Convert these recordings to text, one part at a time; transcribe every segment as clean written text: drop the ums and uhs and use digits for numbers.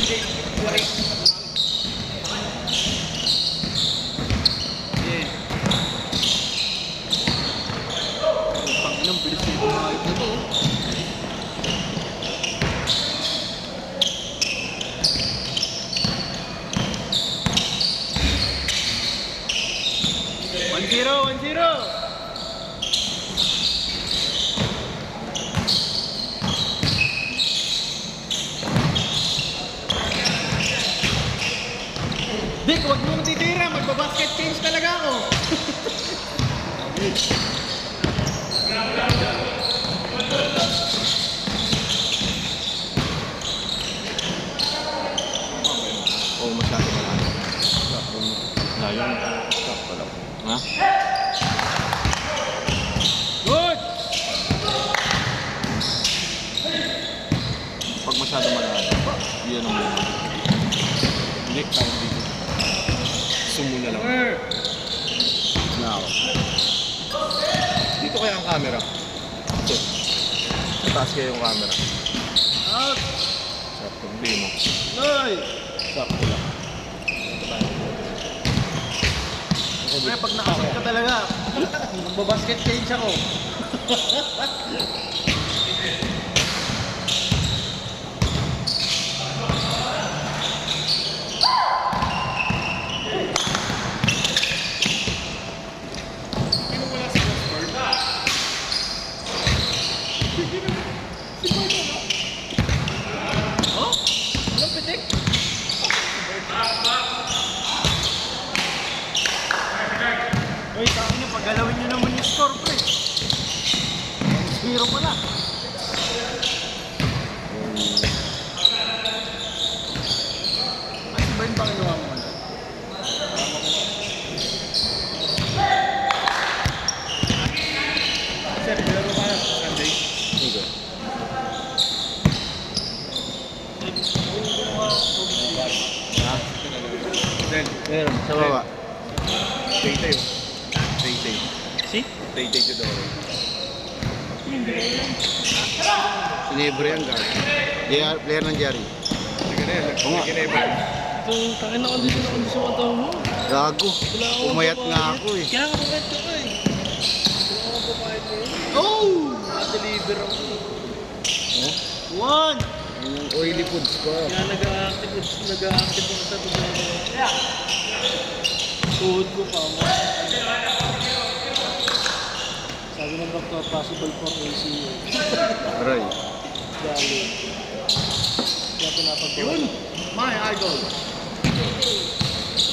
Panginang bilis na ito mga ito to. One zero. Dick, huwag mong titira. Magbabasket change talaga ako. Oo, masyado malayo. Layo. Stop pala. Ha? Good! Pag masyado malayo, yan ang muna. Next time dito. Sumuna lang. Na ako. Dito kaya ang camera. Ito. Sa taas kaya yung camera. Out! Sakto, hindi mo. Noy! Sakto lang. Kaya pag nakasot ka talaga, magbabasket change ako. Oh? Walang pitik? Uy, sabi niyo, paggalawin niyo naman yung score, pre. Zero pala. Ano ba yung pangalawa mo? Sir, bilaro ka na Sunday. Hindi. Ha? Then, Meron. Sa baba. tay-tay. Tay-tay. Si? Tay-tay to daw. Sinebre yan, guard. Player ng Jerry. Sige na yan. Oo nga. Sige na yan. Ito, takin na kondisyon na kondisyon ang tao mo. Gago. Umayat nga ako eh. Kaya nga pumayat ka eh. Kaya nga pumayat mo yun. Oh! Naka-deliver ako eh. One! Yung oily foods ko. Kaya nag-a-active ako sa pagkakita. Tuhod ko pa mo. Sabi ng doktor, possible for ACU. Aray. Dali. Kaya pinapagawa. Yun! My idol!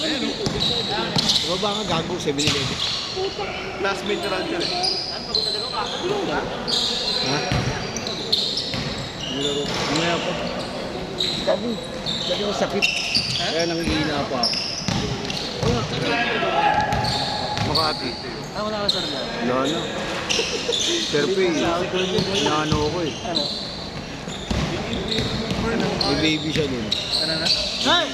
Ayun o. Diba ba nga gago 7-Eleven? Classmate na lang siya eh. Ha? Nilaro. Umaya pa. Gago. Gago ko sakit. Kaya nangihina pa ako. Makati. Ah, wala ka sir na. Wala na. Serpi. Inaano ko eh. Ano? May baby siya dun. Ano na? Hey!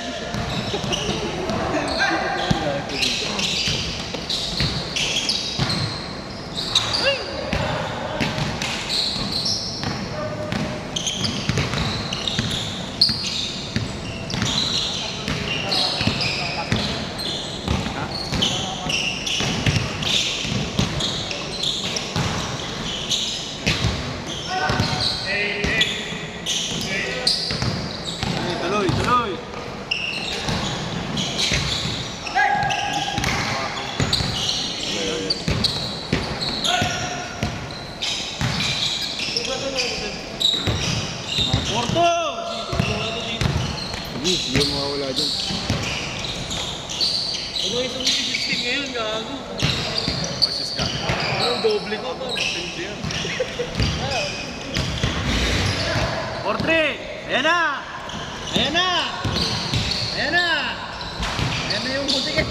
Tuloy! Porto! Hindi mo mawawala dyan. Ano itong system ngayon, gago? Assist ka. Anong doble ko ba? Portre! Ayan na! Ayan na! Ayan na! Ayan na yung musik eh.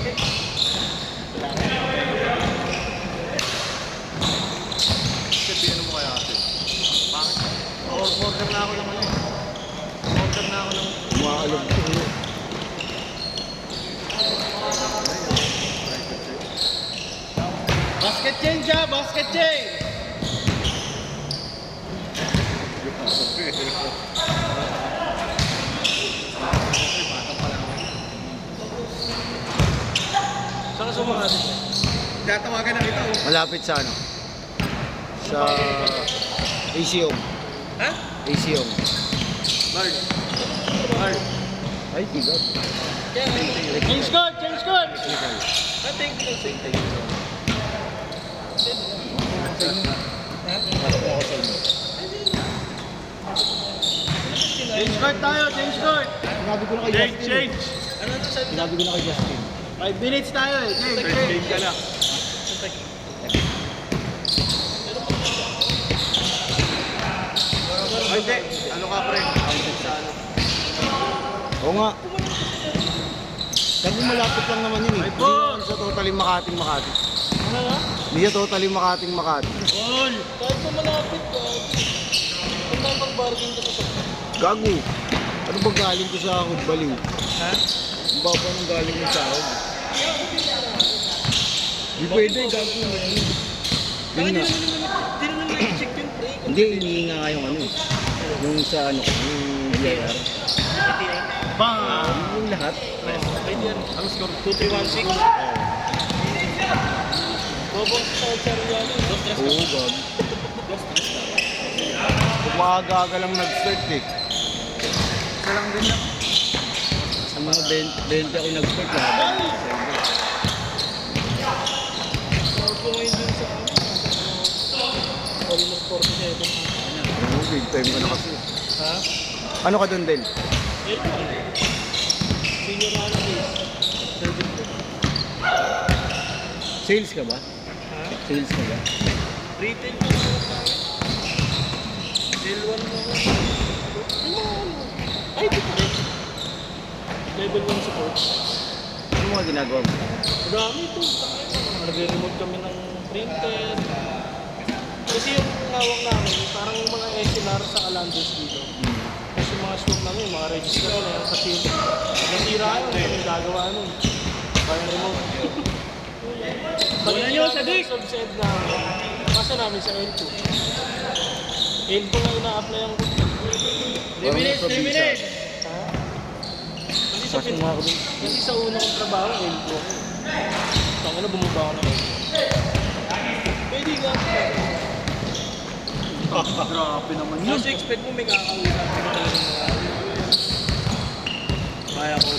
Sabihin mo kaya kasi. Bakit? Order na ako naman eh. Order na ako naman. Umaalog ko. Basket change ah! Basket change! malapit na. Tatawagan na kita. Malapit sa ano? Sa ACO. Ha? ACO. Mark. Mark. Ay, tigab. Kaya nga. Change code! Change code! Ah, thank you lang sa inyo. Change code tayo! Change code! Sinabi ko na kay Change! Justin. Change! Ano na sabi? Sinabi ko na kay Justin. 5 minutes tayo eh. Change! Change ka na. Ay, hindi. Ano ka, pre? Oo nga. Sabi malapit lang naman yun eh. Ay, Hindi boss! naman siya totally Makati. Ano na? Hindi siya totally Makati. Ball! Kahit sa malapit ka. Kung tayo mag-bargain ka sa Gago. Ano ba galing ko sa ahod baliw? Ha? Ang baba ng galing mo sa ahod. Hindi pwede, gago. Yun nga. Hindi naman na-check yung pre. Hindi, inihinga nga yung ano. Yung sa ano, yung BIR. Bang! Yung lahat. Pwede yan. Ang score? 2-3-1-6. Bobong sa Sariano. Oo, gag. Kumagaga lang nag-start eh. Isa lang din lang. Sa mga 20 ako nag-start lahat. Bobo ngayon dun sa ano. Almost 47. Oo, big time ka na kasi. Ha? Ano ka doon din? Senior na ano is. Sales ka ba? Ha? Sales ka ba? Retail pa naman tayo. L1 mo. Ano ano? Ay, di pa rin. Level 1 support. Ano mga ginagawa mo? Marami ito. Nag-remote kami ng printer. Kasi yung ngawang namin, parang yung mga SLR sa Alandos dito. Kasi yung mga swap namin, yung mga register na yan. Kasi nasira yun, yung gagawa nun. Kaya remote. Wala nyo, Sadik! Subside namin. Pasa namin sa L2. L2 nga ina-apply ang 3 minutes! 3 minutes! Ha? Kasi sa, Pasok nga ako dun. kasi sa una kong trabaho, L2 ako. Tangin na bumaba ako ng L2. Pwede ka. Grabe naman yun. Kasi expect mo may kakawin ka. Kaya ko.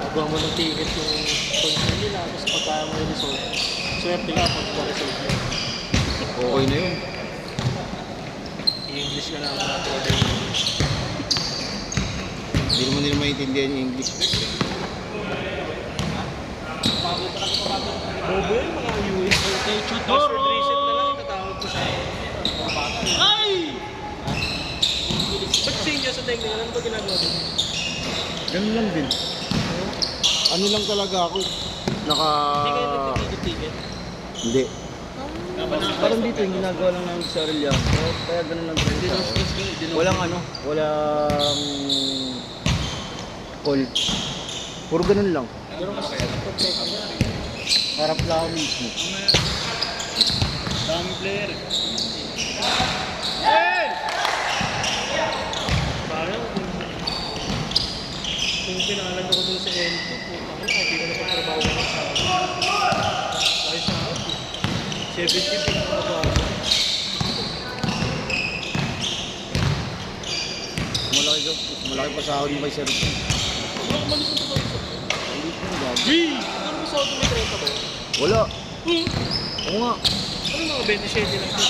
Magawa mo ng ticket yung function nila, tapos pagkaya mo yung result. Swerte ka pag result mo. Okay na yun. I-English ka lang natin. Hindi naman nila maintindihan yung English. Bobo yun, mga US. Chutoro! Password reset na lang, tatawag ko sa Ay! Ba't sa inyo sa technical, ano ba ginagawa din? Ganun lang din. Ano lang talaga ako. Hindi kayo nagtitigit-ticket? Hindi. Parang dito yung ginagawa lang namin sa Aurelian. Kaya ganun lang din. Walang ano, walang call. Puro ganun lang. Pero mas protect niya. Harap lang ako mismo. Daming player. Parang kung pinalag ako dun sa L2, puta ka na, hindi ko napagtrabaho ko sa akin. Dahil sa akin, 70 pinagtrabaho. Malaki pa sa akin may sarili. Ano ka malis mo ba ito? Ano mo sa auto may 30 ba? Wala. Oo nga. Ano mga 27 lang ito?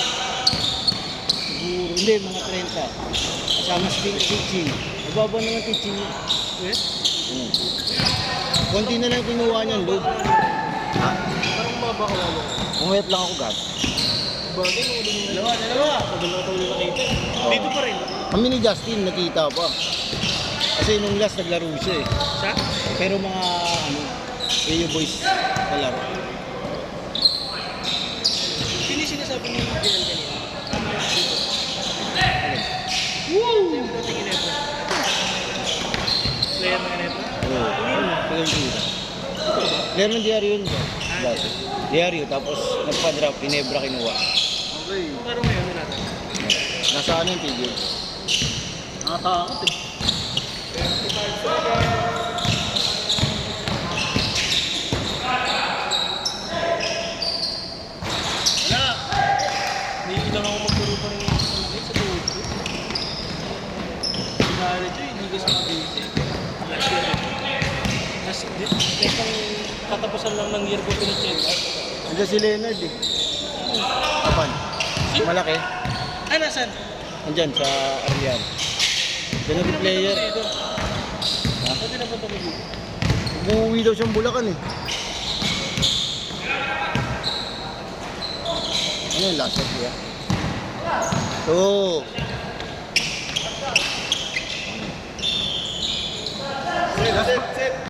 Siguro. Hindi, mga 30. Kasama sa teaching. Nababa na ng teaching. Eh? Konti na lang kinuha niyan, Lord. Ha? Parang mabakawa mo. Umayat lang ako, Gab. Bagay mo ulit yung... Dalawa! Dalawa tayo nakita. Dito pa rin. Kami ni Justin, nakita pa. Kasi nung last naglaro siya eh. Sa? Pero mga ano, AU boys kalaro. Sino yung sinasabi ni Miguel kanina? Dito. Woo! Siyempre natin Ginebra. Player ng Ginebra? Oo. Tagal sila. Player ng diaryo yun ba? Dati. Diaryo, tapos nagpa-drop, Ginebra kinuha. Okay. Pero ngayon na natin. Nasa ano yung tigil? Nakatakot eh. Liga sa Cavite. Itong katapusan lang ng year ko pinacheck up. Andiyan si Leonard eh. Kapan? Malaki. Ay, nasan? Andiyan sa Arian. Diyan ang player. Pwede na ba ito dito? Umuwi daw siyang Bulacan eh. Ano yung last shot niya? So,